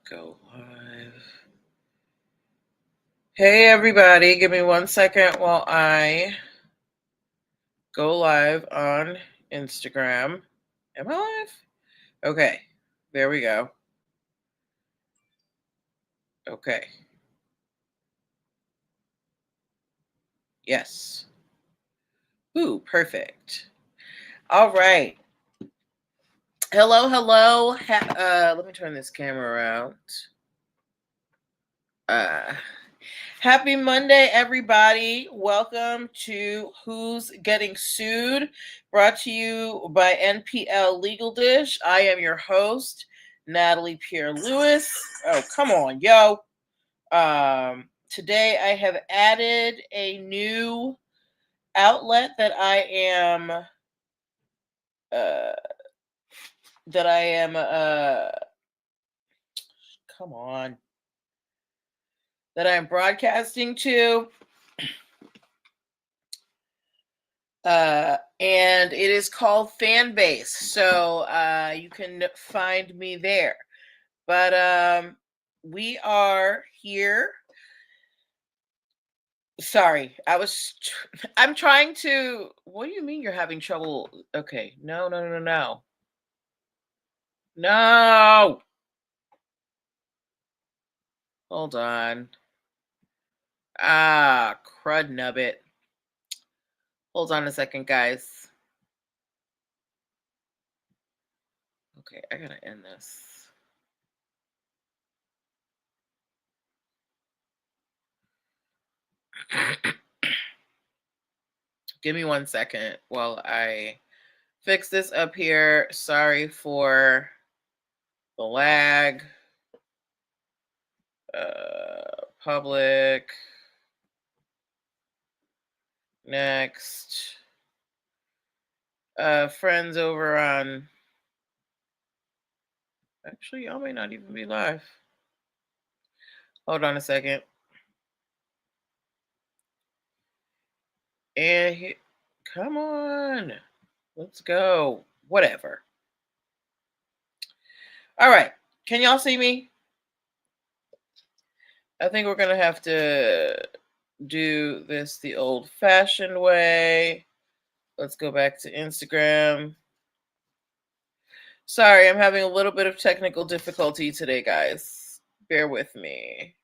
Go live. Hey everybody, give me 1 second while I go live on Instagram. Am I live? Okay, there we go. Okay. Yes. Ooh, perfect. All right. Hello. Let me turn this camera around. Happy Monday, everybody. Welcome to Who's Getting Sued, brought to you by NPL Legal Dish. I am your host, Natalie Pierre-Lewis. Oh, come on, yo. Today I have added a new outlet that I am come on, that I'm broadcasting to. And it is called Fanbase. So you can find me there. But we are here. Sorry, I'm trying to. What do you mean you're having trouble? Okay, no. No. Hold on. Crud nubbit. Hold on a second, guys. Okay, I gotta end this. Give me 1 second while I fix this up here. Sorry for the lag. Public. Next. Friends over on. Actually, y'all may not even be live. Hold on a second. And come on. Let's go. Whatever. All right. Can y'all see me? I think we're going to have to do this the old-fashioned way. Let's go back to Instagram. Sorry, I'm having a little bit of technical difficulty today, guys. Bear with me.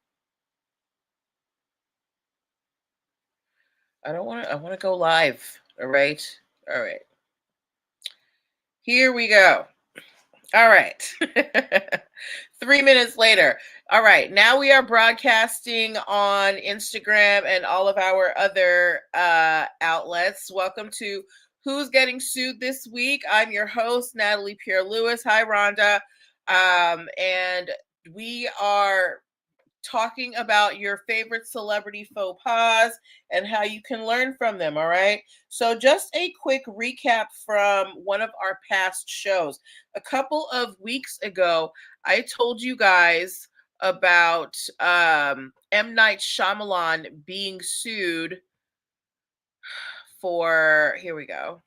I want to go live. All right. Here we go. All right. 3 minutes later. All right. Now we are broadcasting on Instagram and all of our other outlets. Welcome to Who's Getting Sued This Week. I'm your host, Natalie Pierre-Lewis. Hi, Rhonda. And we are talking about your favorite celebrity faux pas and how you can learn from them. All right. So just a quick recap from one of our past shows. A couple of weeks ago, I told you guys about M. Night Shyamalan being sued for, here we go.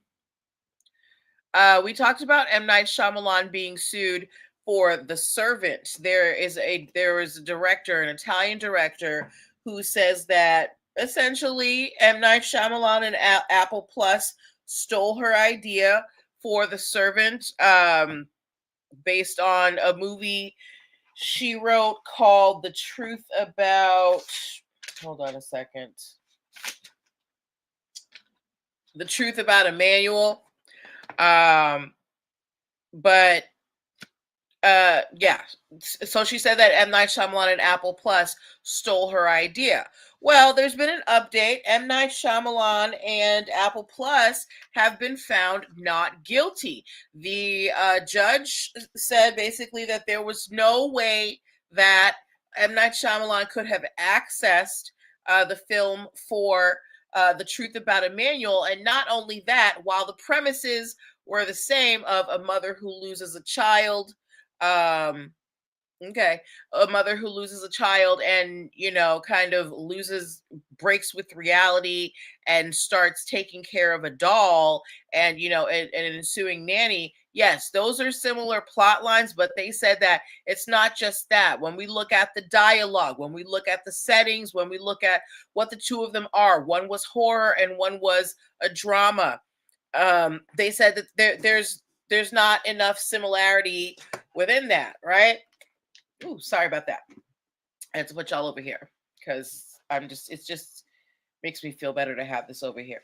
We talked about M. Night Shyamalan being sued for The Servant. There is a director, an Italian director, who says that essentially M. Night Shyamalan and Apple Plus stole her idea for The Servant, based on a movie she wrote called The Truth About. Hold on a second. The Truth About Emmanuel. But yeah. So she said that M. Night Shyamalan and Apple Plus stole her idea. Well, there's been an update. M. Night Shyamalan and Apple Plus have been found not guilty. The judge said basically that there was no way that M. Night Shyamalan could have accessed the film for The Truth About Emmanuel. And not only that, while the premises were the same of a mother who loses a child, a mother who loses a child and kind of breaks with reality and starts taking care of a doll and an ensuing nanny. Yes, those are similar plot lines, but they said that it's not just that. When we look at the dialogue, when we look at the settings, when we look at what the two of them are, one was horror and one was a drama. They said that there's not enough similarity within that, right? Ooh, sorry about that. I had to put y'all over here because it's just makes me feel better to have this over here.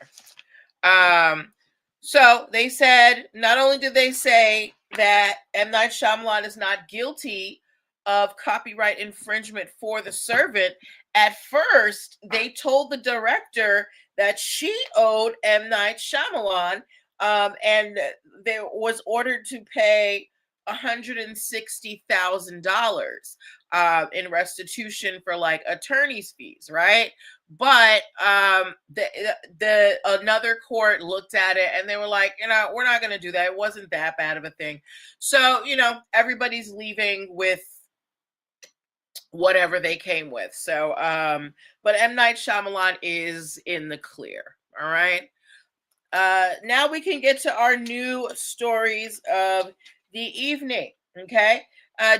So they said, not only did they say that M. Night Shyamalan is not guilty of copyright infringement for The Servant, at first they told the director that she owed M. Night Shyamalan, and they was ordered to pay $160,000 in restitution for like attorney's fees, right? But the another court looked at it and they were like, we're not going to do that. It wasn't that bad of a thing. So, everybody's leaving with whatever they came with. So, but M. Night Shyamalan is in the clear. All right. Now we can get to our new stories of the evening. Okay.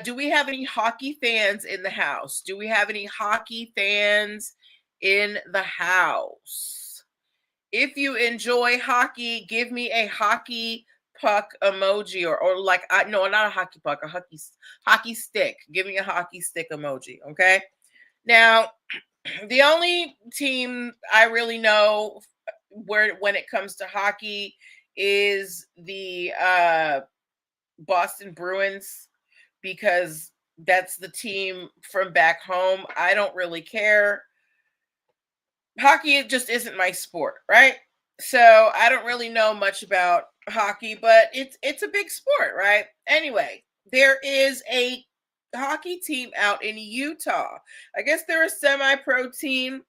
Do we have any hockey fans in the house? Do we have any hockey fans in the house? If you enjoy hockey, give me a hockey puck emoji or like no, not a hockey puck, a hockey stick. Give me a hockey stick emoji. Okay. Now, the only team I really know when it comes to hockey is the Boston Bruins, because that's the team from back home. I don't really care. Hockey, it just isn't my sport, right? So I don't really know much about hockey, but it's a big sport, right? Anyway, there is a hockey team out in Utah. I guess they're a semi-pro team.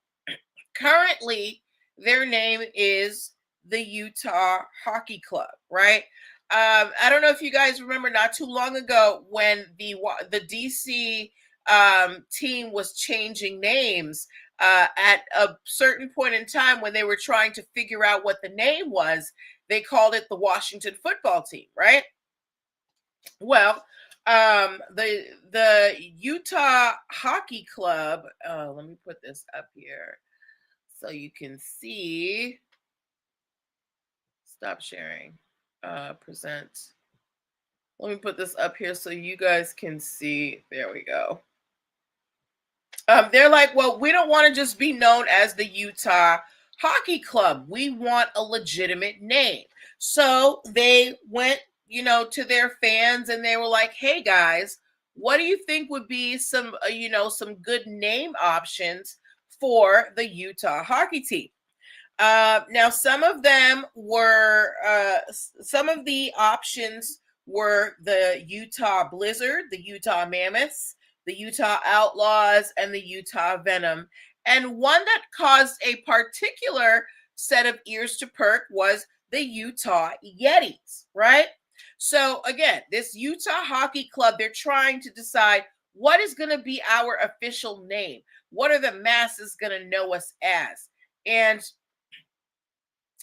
Currently, their name is the Utah Hockey Club, right? I don't know if you guys remember, not too long ago when the DC team was changing names. At a certain point in time, when they were trying to figure out what the name was, they called it the Washington Football Team, right? Well, the Utah Hockey Club. Let me put this up here so you can see. Stop sharing. Present. Let me put this up here so you guys can see. There we go. They're like, well, we don't want to just be known as the Utah Hockey Club. We want a legitimate name. So they went, to their fans and they were like, hey guys, what do you think would be some, some good name options for the Utah hockey team? Now, some of the options were the Utah Blizzard, the Utah Mammoths, the Utah Outlaws, and the Utah Venom. And one that caused a particular set of ears to perk was the Utah Yetis, right? So again, this Utah Hockey Club, they're trying to decide what is going to be our official name. What are the masses going to know us as? And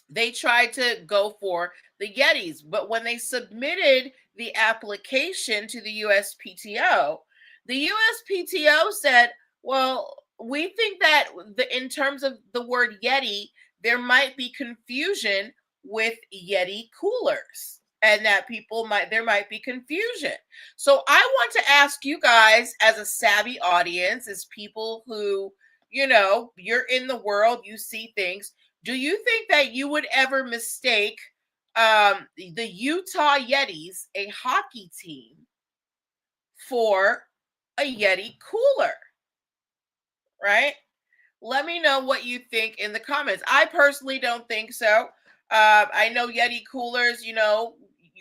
they tried to go for the Yetis, but when they submitted the application to the USPTO, the USPTO said, well, we think that in terms of the word Yeti, there might be confusion with Yeti coolers, and that there might be confusion. So I want to ask you guys, as a savvy audience, as people who, you're in the world, you see things. Do you think that you would ever mistake the Utah Yetis, a hockey team, for a Yeti cooler? Right? Let me know what you think in the comments. I personally don't think so. I know Yeti coolers, you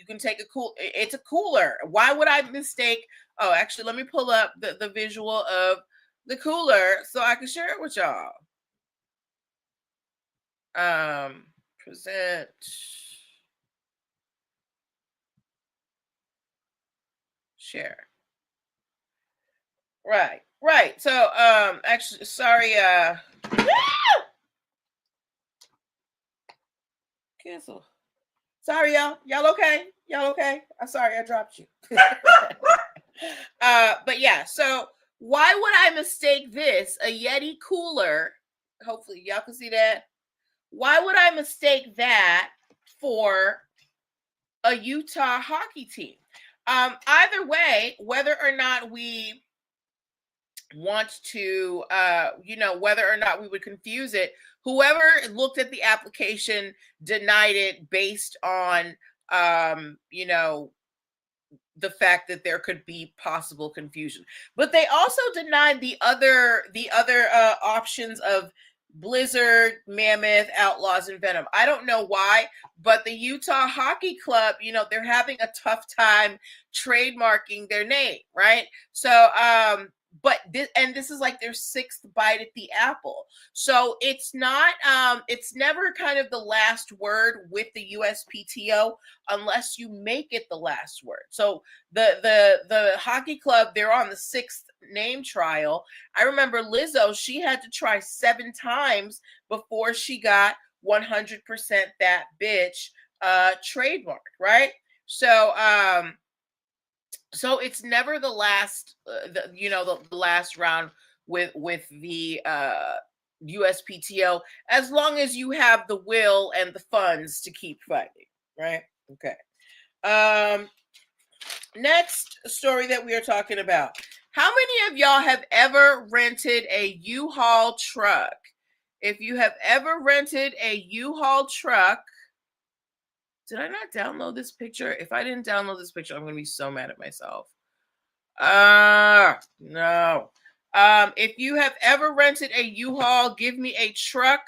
can take it's a cooler. Why would I mistake? Oh, actually, let me pull up the visual of the cooler so I can share it with y'all. Present. Share. Right. So, actually, sorry, cancel. Sorry, y'all. Y'all okay? Y'all okay? I'm sorry I dropped you. But yeah, so why would I mistake this, a Yeti cooler? Hopefully, y'all can see that. Why would I mistake that for a Utah hockey team? Either way, whether or not we want to whether or not we would confuse it, whoever looked at the application denied it based on you know the fact that there could be possible confusion. But they also denied the other options of Blizzard, Mammoth, Outlaws, and Venom. I don't know why, but the Utah Hockey Club, they're having a tough time trademarking their name, right? So but this is like their sixth bite at the apple. So it's never kind of the last word with the USPTO unless you make it the last word. So the hockey club, they're on the sixth name trial. I remember Lizzo, she had to try 7 times before she got 100% that bitch trademark, right? So it's never the last the last round with the USPTO, as long as you have the will and the funds to keep fighting, right? Okay. Next story that we are talking about. How many of y'all have ever rented a U-Haul truck? If you have ever rented a U-Haul truck, did I not download this picture? If I didn't download this picture, I'm going to be so mad at myself. No. If you have ever rented a U-Haul, give me a truck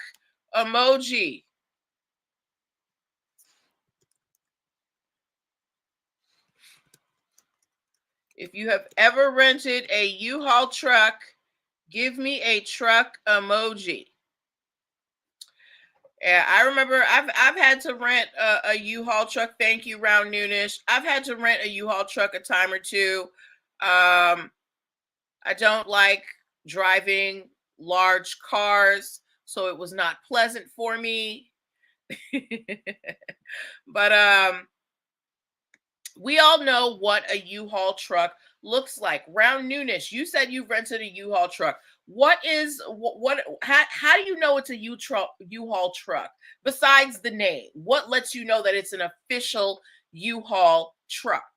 emoji. If you have ever rented a U-Haul truck, give me a truck emoji. Yeah, I remember I've had to rent a U-Haul truck. Thank you, Round Noonish. I've had to rent a U-Haul truck a time or two. I don't like driving large cars, so it was not pleasant for me. But we all know what a U-Haul truck looks like. Round Noonish, you said you rented a U-Haul truck. How do you know it's a U-Haul truck besides the name? What lets you know that it's an official U-Haul truck?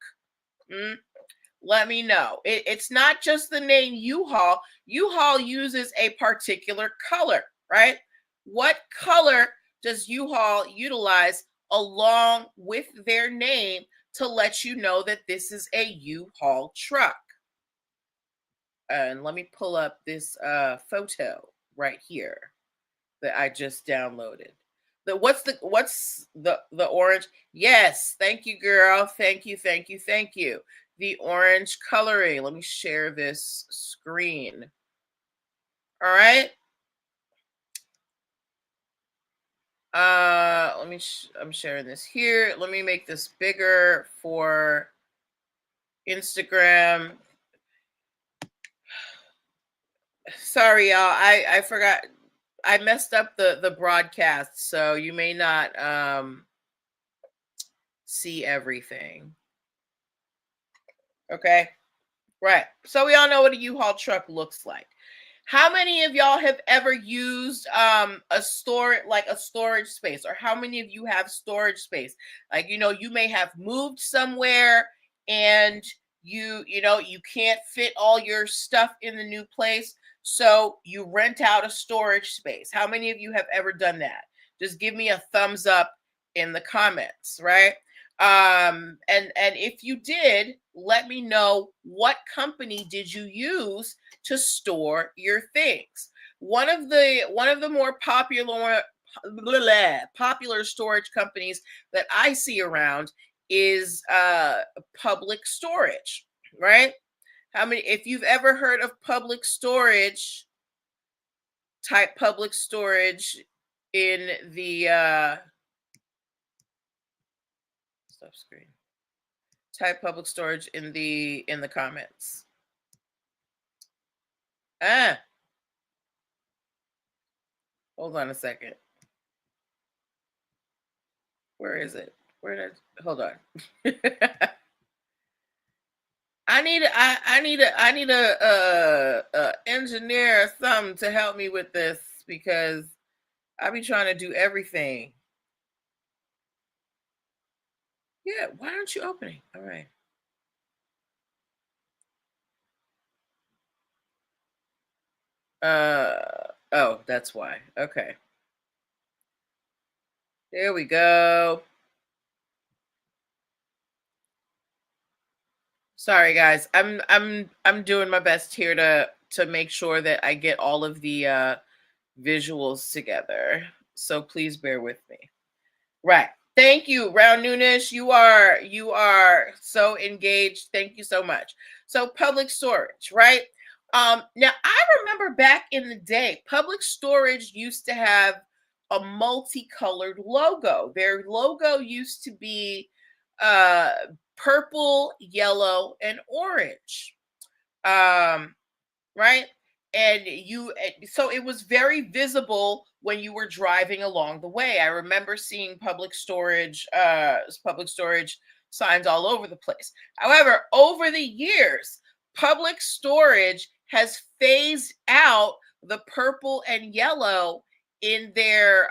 Let me know. It's not just the name U-Haul. U-Haul uses a particular color, right? What color does U-Haul utilize along with their name to let you know that this is a U-Haul truck? And let me pull up this photo right here that I just downloaded. What's the orange? Yes, thank you, girl. Thank you, thank you, thank you. The orange coloring. Let me share this screen. All right. I'm sharing this here. Let me make this bigger for Instagram. Sorry, y'all. I forgot. I messed up the broadcast, so you may not see everything. Okay. Right. So we all know what a U-Haul truck looks like. How many of y'all have ever used a storage space, or how many of you have storage space? Like, you may have moved somewhere and you can't fit all your stuff in the new place, so you rent out a storage space. How many of you have ever done that? Just give me a thumbs up in the comments, right? And if you did, let me know, what company did you use to store your things. One of the more popular storage companies that I see around is Public Storage, right? If you've ever heard of Public Storage, type Public Storage in the stop screen. Type Public Storage in the comments. Hold on a second. Where is it? Where did hold on. I need a engineer or something to help me with this because I be trying to do everything. Yeah, why aren't you opening? All right. Oh, that's why. Okay. There we go. Sorry guys. I'm doing my best here to make sure that I get all of the visuals together. So please bear with me. Right. Thank you, Round Noonish. You are so engaged. Thank you so much. So public storage, right? Now I remember back in the day, public storage used to have a multicolored logo. Their logo used to be uh purple, yellow, and orange. Um, right? So it was very visible when you were driving along the way. I remember seeing public storage signs all over the place. However, over the years, public storage has phased out the purple and yellow in their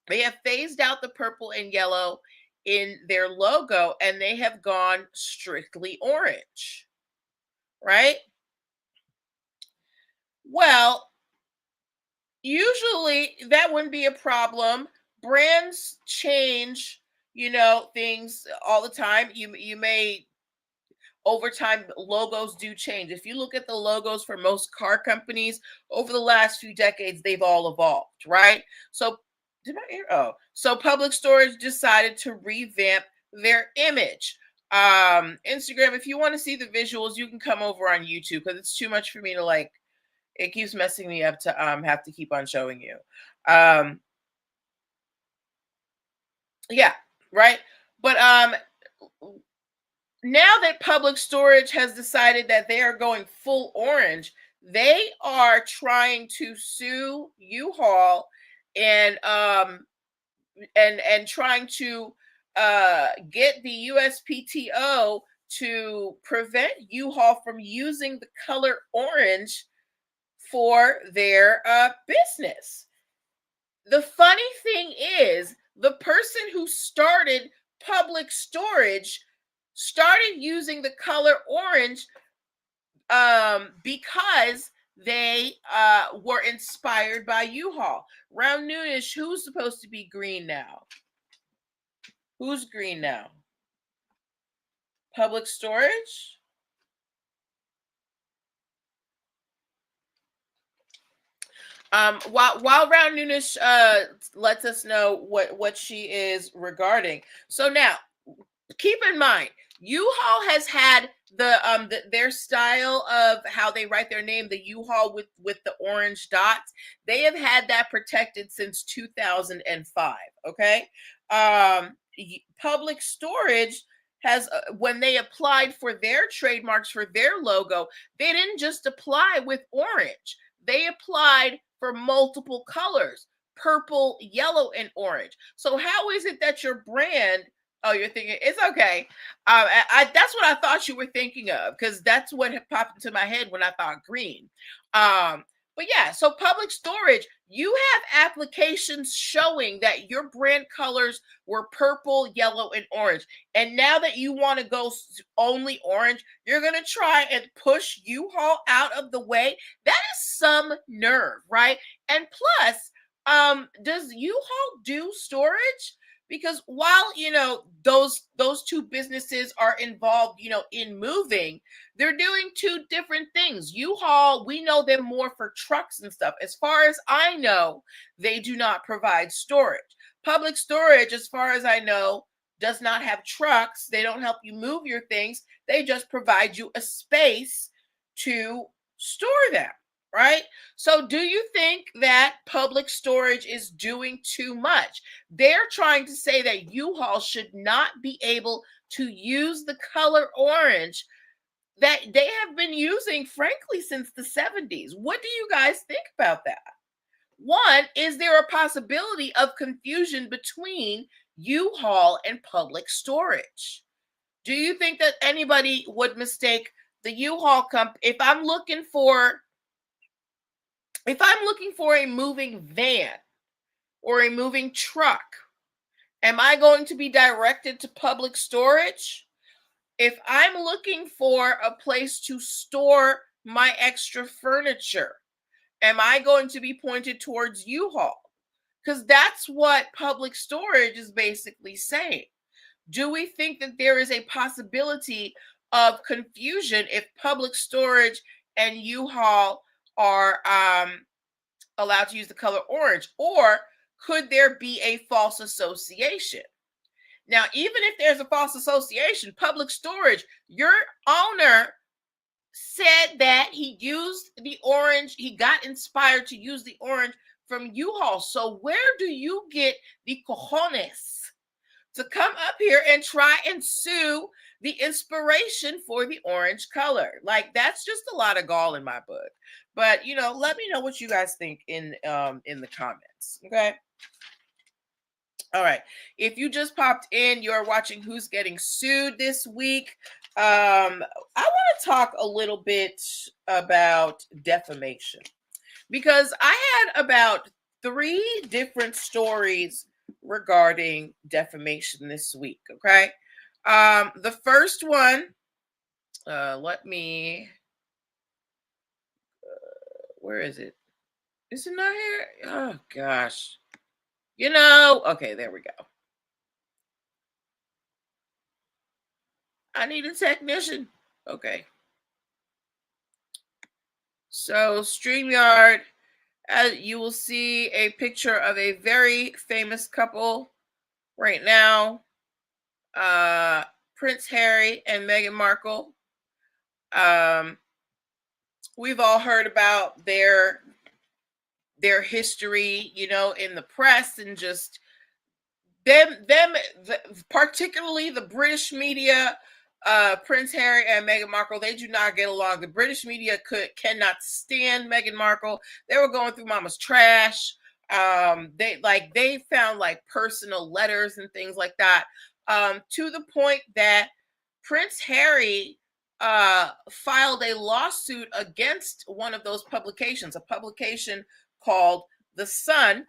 they have phased out the purple and yellow in their logo, and they have gone strictly orange, right? Well, usually that wouldn't be a problem. Brands change, things all the time. You may over time logos do change. If you look at the logos for most car companies over the last few decades, they've all evolved, right? So did I hear? Oh, so Public Storage decided to revamp their image. Instagram, if you want to see the visuals, you can come over on YouTube because it's too much for me to like it keeps messing me up to have to keep on showing you. Um yeah, right? But now that public storage has decided that they are going full orange, they are trying to sue U-Haul and trying to get the USPTO to prevent U-Haul from using the color orange for their business. The funny thing is, the person who started public storage started using the color orange because they were inspired by U-Haul. Round noonish, who's supposed to be green now? Who's green now? Public storage? While Round Noonish lets us know what she is regarding. So now, keep in mind, U-Haul has had their style of how they write their name, the U-Haul with the orange dots. They have had that protected since 2005. Okay, Public Storage has when they applied for their trademarks for their logo, they didn't just apply with orange. They applied for multiple colors: purple, yellow, and orange. So how is it that your brand? Oh, you're thinking it's okay. That's what I thought you were thinking of because that's what had popped into my head when I thought green. But yeah, so public storage, you have applications showing that your brand colors were purple, yellow, and orange. And now that you want to go only orange, you're going to try and push U-Haul out of the way. That is some nerve, right? And plus, does U-Haul do storage? Because while those two businesses are involved in moving, they're doing two different things. U-Haul, we know them more for trucks and stuff. As far as I know, they do not provide storage. Public storage, as far as I know, does not have trucks. They don't help you move your things. They just provide you a space to store them, right? So do you think that public storage is doing too much? They're trying to say that U-Haul should not be able to use the color orange that they have been using, frankly, since the 70s. What do you guys think about that? One, is there a possibility of confusion between U-Haul and Public Storage. Do you think that anybody would mistake the U-Haul company if I'm looking for a moving van or a moving truck, am I going to be directed to Public Storage? If I'm looking for a place to store my extra furniture, am I going to be pointed towards U-Haul? Because that's what Public Storage is basically saying. Do we think that there is a possibility of confusion if Public Storage and U-Haul are allowed to use the color orange? Or could there be a false association? Now, even if there's a false association, Public Storage, your owner said that he used the orange, he got inspired to use the orange from U-Haul. So where do you get the cojones to come up here and try and sue the inspiration for the orange color? Like, that's just a lot of gall in my book. But let me know what you guys think in the comments. Okay. All right. If you just popped in, you're watching Who's Getting Sued this week. I want to talk a little bit about defamation because I had about 3 different stories regarding defamation this week. Okay. The first one, where is it? Is it not here? Oh gosh. Okay, there we go. I need a technician. Okay. So StreamYard, you will see a picture of a very famous couple right now, Prince Harry and Meghan Markle. We've all heard about their history, in the press, and just particularly the British media. Prince Harry and Meghan Markle, they do not get along. The British media cannot stand Meghan Markle. They were going through mama's trash. They found like personal letters and things like that, to the point that Prince Harry filed a lawsuit against one of those publications, a publication called The Sun.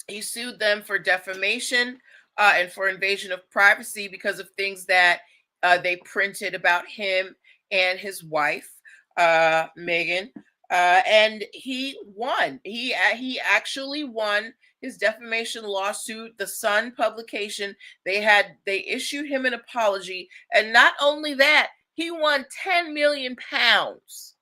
He sued them for defamation and for invasion of privacy because of things that they printed about him and his wife, Meghan. And he won. He actually won his defamation lawsuit. The Sun publication, they issued him an apology, and not only that, he won 10 million pounds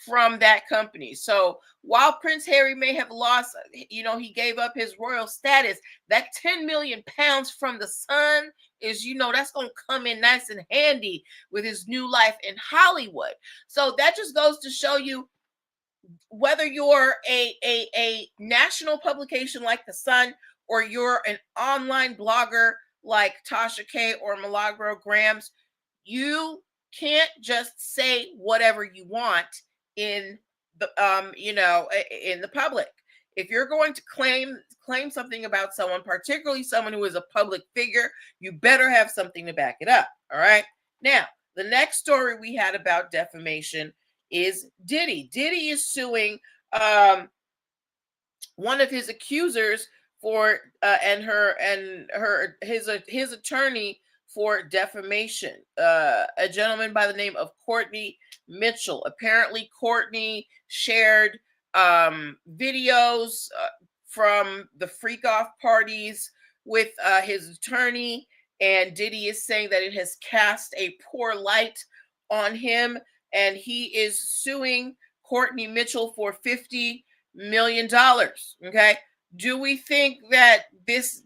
from that company. So while Prince Harry may have lost, he gave up his royal status, that 10 million pounds from the Sun is, that's going to come in nice and handy with his new life in Hollywood. So that just goes to show you, whether you're a national publication like The Sun, or you're an online blogger like Tasha K or Milagro Grams, you can't just say whatever you want in the in the public. If you're going to claim something about someone, particularly someone who is a public figure, you better have something to back it up. All right. Now, the next story we had about defamation is Diddy. Diddy is suing one of his accusers for his attorney for defamation, a gentleman by the name of Courtney Mitchell. Apparently Courtney shared videos from the freak off parties with his attorney, and Diddy is saying that it has cast a poor light on him, and he is suing Courtney Mitchell for $50 million. Okay. Do we think that this,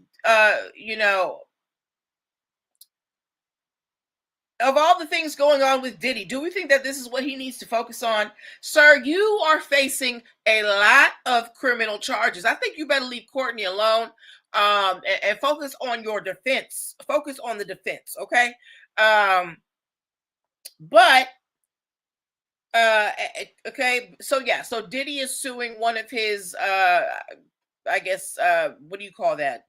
of all the things going on with Diddy, do we think that this is what he needs to focus on? Sir, you are facing a lot of criminal charges. I think you better leave Courtney alone, and focus on your defense. Focus on the defense, okay? Okay, so Diddy is suing one of his, I guess, what do you call that?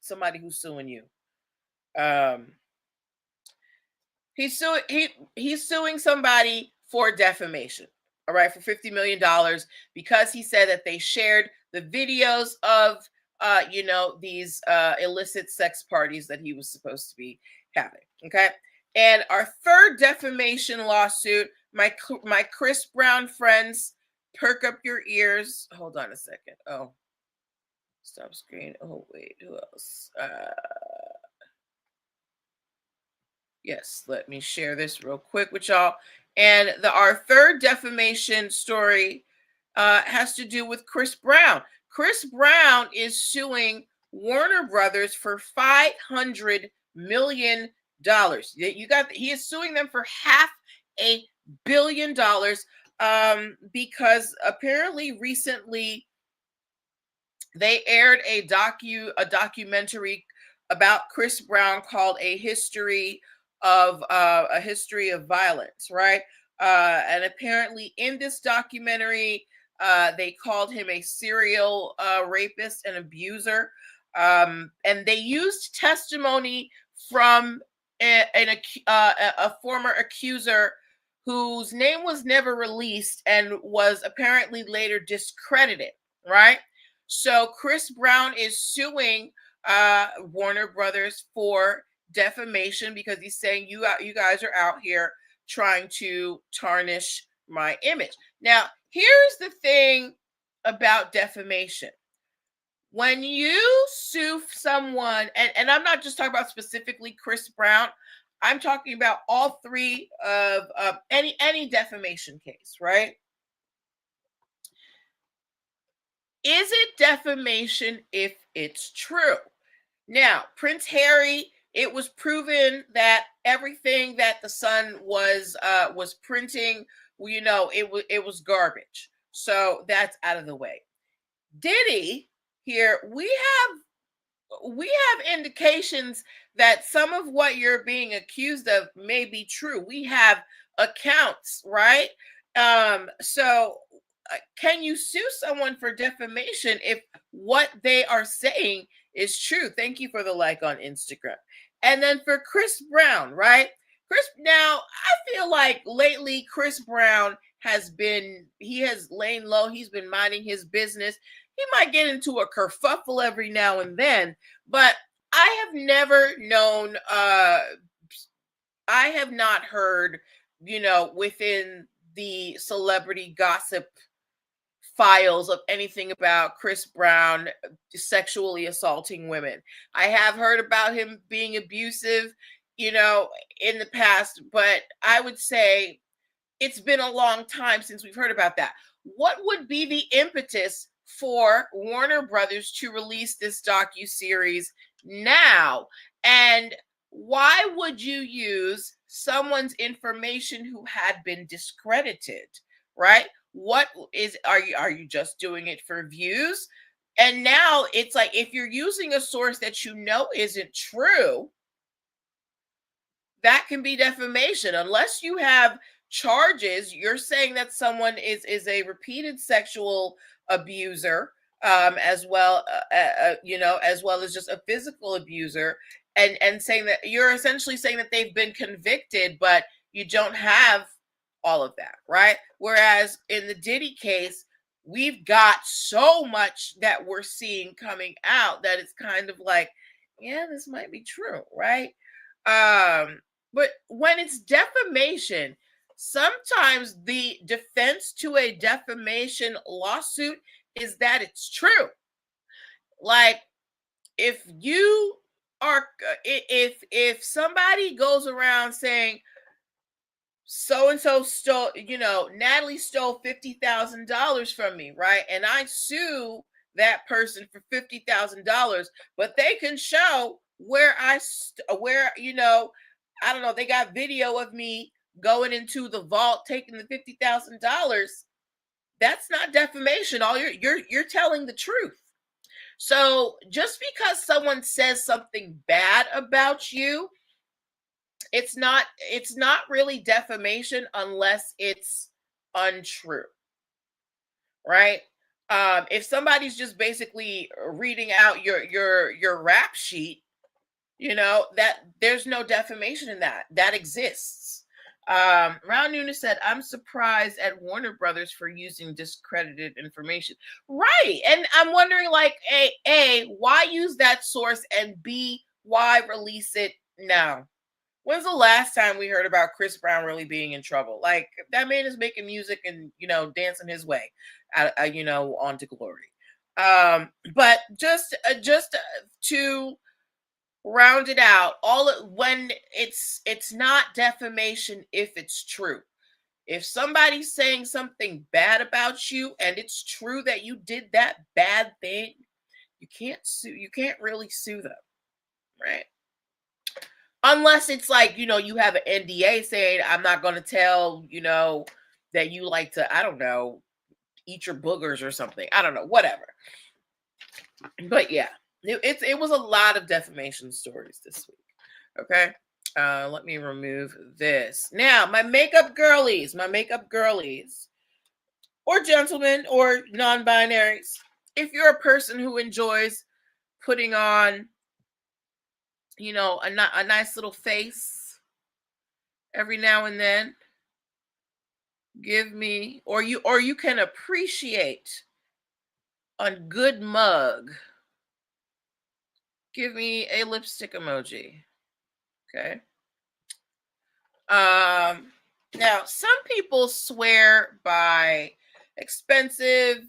somebody who's suing you. Um, he's suing somebody for defamation. All right, for $50 million because he said that they shared the videos of these illicit sex parties that he was supposed to be having. Okay, and our third defamation lawsuit, my Chris Brown friends, perk up your ears. Hold on a second. Oh, stop screen. Oh wait, who else? Yes, let me share this real quick with y'all. And our third defamation story has to do with Chris Brown. Chris Brown is suing Warner Brothers for $500 million. He is suing them for $500 million because apparently recently they aired a documentary about Chris Brown called a history of violence, right? And apparently in this documentary, they called him a serial rapist and abuser, and they used testimony from a former accuser whose name was never released and was apparently later discredited, right? So Chris Brown is suing Warner Brothers for defamation because he's saying you guys are out here trying to tarnish my image. Now, here's the thing about defamation. When you sue someone, and I'm not just talking about specifically Chris Brown, I'm talking about all three of any defamation case, right? Is it defamation if it's true? Now, Prince Harry, it was proven that everything that the Sun was printing, it was garbage. So that's out of the way. Diddy, here we have indications that some of what you're being accused of may be true. We have accounts, right? So can you sue someone for defamation if what they are saying is true? Thank you for the like on Instagram. And then for Chris Brown, right? Now I feel like lately Chris Brown he has lain low. He's been minding his business. He might get into a kerfuffle every now and then, but I have never known, I have not heard, within the celebrity gossip files of anything about Chris Brown sexually assaulting women. I have heard about him being abusive, in the past, but I would say it's been a long time since we've heard about that. What would be the impetus for Warner Brothers to release this docu-series now? And why would you use someone's information who had been discredited, right? Are you just doing it for views? And now it's like if you're using a source that isn't true, that can be defamation unless you have charges. You're saying that someone is a repeated sexual abuser, as well, as well as just a physical abuser, and saying that you're essentially saying that they've been convicted, but you don't have all of that, right? Whereas in the Diddy case, we've got so much that we're seeing coming out that it's kind of like, yeah, this might be true, right? But when it's defamation, sometimes the defense to a defamation lawsuit is that it's true. Like if somebody goes around saying so and so stole, Natalie stole $50,000 from me, right? And I sue that person for $50,000, but they can show where I don't know, they got video of me going into the vault taking the $50,000. That's not defamation. All you're telling the truth. So just because someone says something bad about you, it's not really defamation unless it's untrue, right? If somebody's just basically reading out your rap sheet, that there's no defamation in that. That exists. Round Nuna said, I'm surprised at Warner Brothers for using discredited information. Right. And I'm wondering, like, A, why use that source? And B, why release it now? When's the last time we heard about Chris Brown really being in trouble? Like, that man is making music and, dancing his way onto glory. But just to round it out, when it's not defamation if it's true. If somebody's saying something bad about you and it's true that you did that bad thing, you can't really sue them, right? Unless it's like, you have an NDA saying, I'm not going to tell, that you like to, I don't know, eat your boogers or something. I don't know, whatever. But yeah, it was a lot of defamation stories this week. Okay. Let me remove this. Now, my makeup girlies, or gentlemen, or non-binaries. If you're a person who enjoys putting on, a nice little face every now and then, give me, or you can appreciate a good mug, give me a lipstick emoji. Okay. Now some people swear by expensive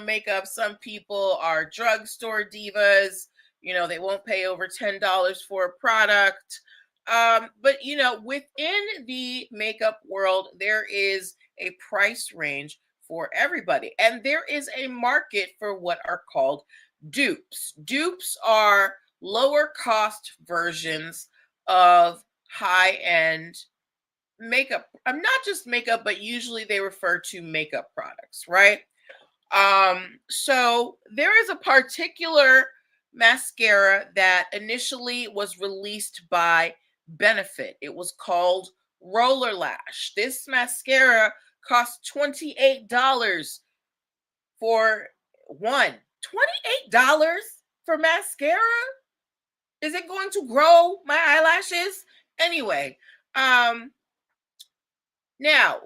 makeup. Some people are drugstore divas. They won't pay over $10 for a product. But within the makeup world, there is a price range for everybody, and there is a market for what are called dupes. Dupes are lower cost versions of high end makeup. I'm not just makeup, but usually they refer to makeup products, right? So there is a particular mascara that initially was released by Benefit. It was called Roller Lash. This mascara cost $28 for one. $28 for mascara? Is it going to grow my eyelashes? Anyway, now,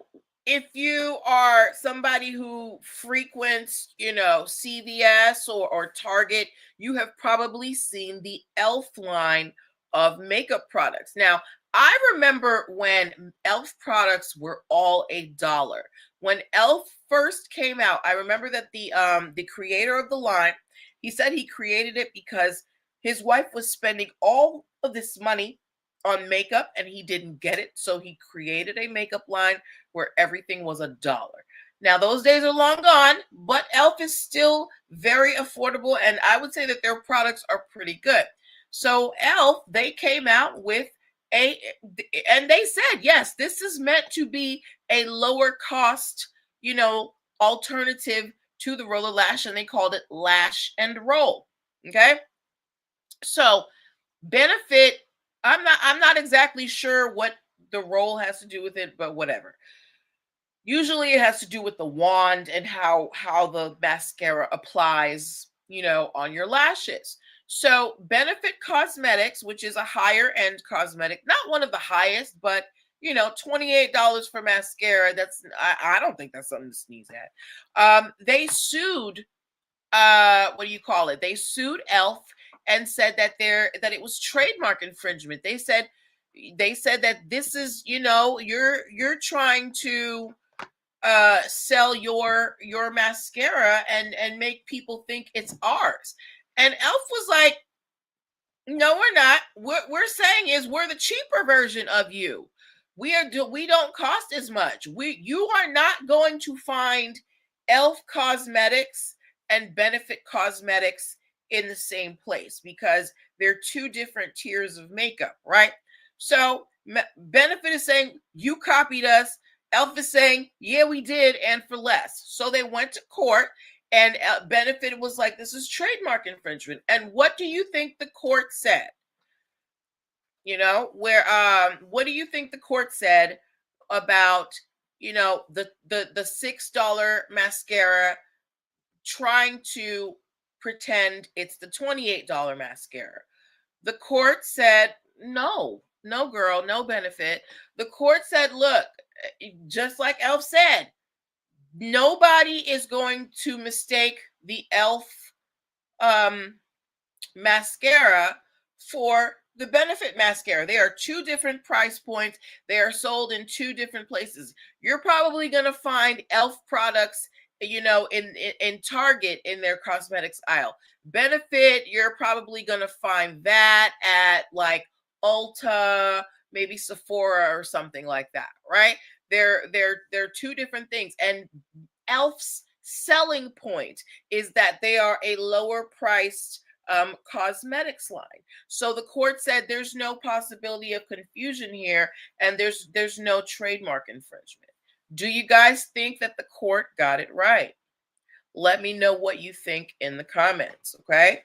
if you are somebody who frequents, CVS or Target, you have probably seen the e.l.f. line of makeup products. Now, I remember when e.l.f. products were all $1. When e.l.f. first came out, I remember that the creator of the line, he said he created it because his wife was spending all of this money on makeup and he didn't get it. So he created a makeup line where everything was $1. Now, those days are long gone, but e.l.f. is still very affordable. And I would say that their products are pretty good. So e.l.f., they came out with and they said, yes, this is meant to be a lower cost, alternative to the roller lash. And they called it Lash and Roll. Okay. So Benefit, I'm not exactly sure what the role has to do with it, but whatever. Usually it has to do with the wand and how the mascara applies, on your lashes. So Benefit Cosmetics, which is a higher end cosmetic, not one of the highest, but $28 for mascara. I don't think that's something to sneeze at. They sued what do you call it? They sued e.l.f. and said that it was trademark infringement. They said that this is, you're trying to sell your mascara and make people think it's ours. And e.l.f. was like, no, we're not. What we're saying is we're the cheaper version of you. We don't cost as much. You are not going to find e.l.f. Cosmetics and Benefit Cosmetics in the same place because they're two different tiers of makeup, right? So Benefit is saying you copied us. e.l.f. is saying, yeah, we did, and for less. So they went to court. And Benefit was like, this is trademark infringement. And what do you think the court said? What do you think the court said about, the $6 mascara trying to pretend it's the $28 mascara. The court said, no, no, girl, no benefit. The court said, look, just like Elf said, nobody is going to mistake the Elf um, mascara for the benefit mascara. They are two different price points. They are sold in two different places. You're probably going to find Elf products, in Target in their cosmetics aisle. Benefit, you're probably going to find that at like Ulta, maybe Sephora or something like that, right? They're two different things. And Elf's selling point is that they are a lower priced cosmetics line. So the court said there's no possibility of confusion here, and there's no trademark infringement. Do you guys think that the court got it right? Let me know what you think in the comments. Okay.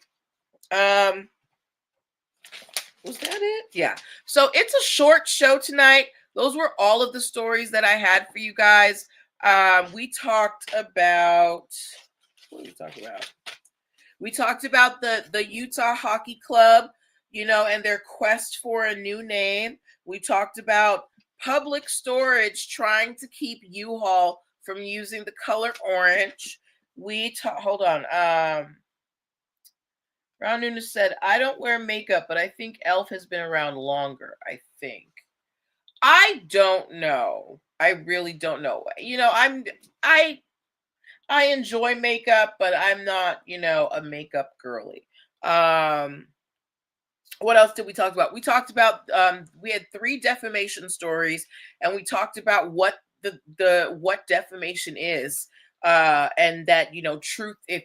Was that it? Yeah. So it's a short show tonight. Those were all of the stories that I had for you guys. We talked about, what did we talk about? We talked about the Utah Hockey Club, and their quest for a new name. We talked about Public Storage trying to keep U-Haul from using the color orange. Hold on. Brown Nunes said, I don't wear makeup, but I think Elf has been around longer, I think. I don't know. I really don't know. I enjoy makeup, but I'm not, a makeup girly. What else did we talk about? We talked about we had 3 defamation stories, and we talked about what what defamation is, and that truth, if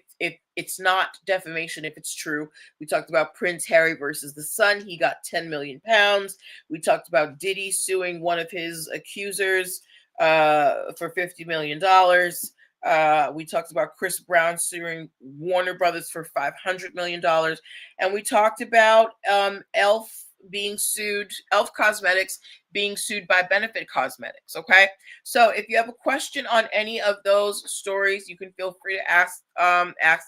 it's not defamation if it's true. We talked about Prince Harry versus the Sun. He got 10 million pounds. We talked about Diddy suing one of his accusers for $50 million. We talked about Chris Brown suing Warner Brothers for $500 million. And we talked about Elf Cosmetics being sued by Benefit Cosmetics. Okay. So if you have a question on any of those stories, you can feel free to ask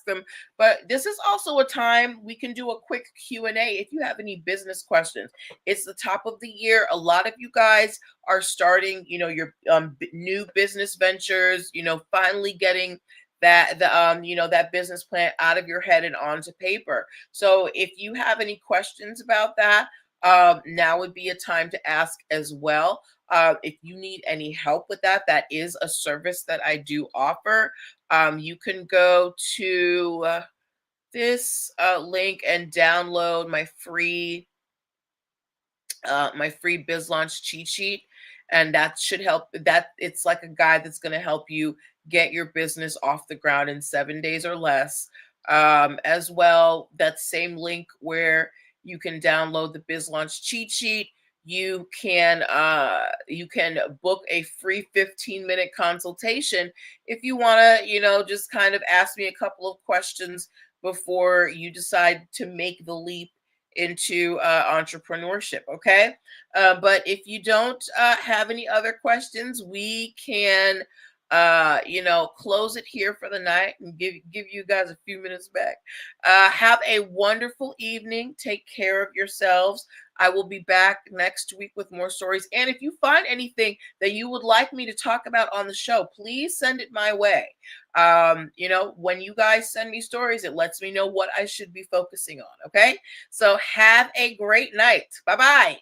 them. But this is also a time we can do a quick Q&A if you have any business questions. It's the top of the year. A lot of you guys are starting, your new business ventures, finally getting that business plan out of your head and onto paper. So if you have any questions about that, now would be a time to ask as well. If you need any help with that, that is a service that I do offer. You can go to this link and download my free biz launch cheat sheet, and that should help. That it's like a guide that's going to help you get your business off the ground in 7 days or less. As well, that same link where you can download the biz launch cheat sheet. You can book a free 15-minute consultation if you want to, just kind of ask me a couple of questions before you decide to make the leap into entrepreneurship. Okay. But if you don't have any other questions, we can close it here for the night and give you guys a few minutes back. Have a wonderful evening. Take care of yourselves. I will be back next week with more stories. And if you find anything that you would like me to talk about on the show, please send it my way. When you guys send me stories, it lets me know what I should be focusing on. Okay. So have a great night. Bye-bye.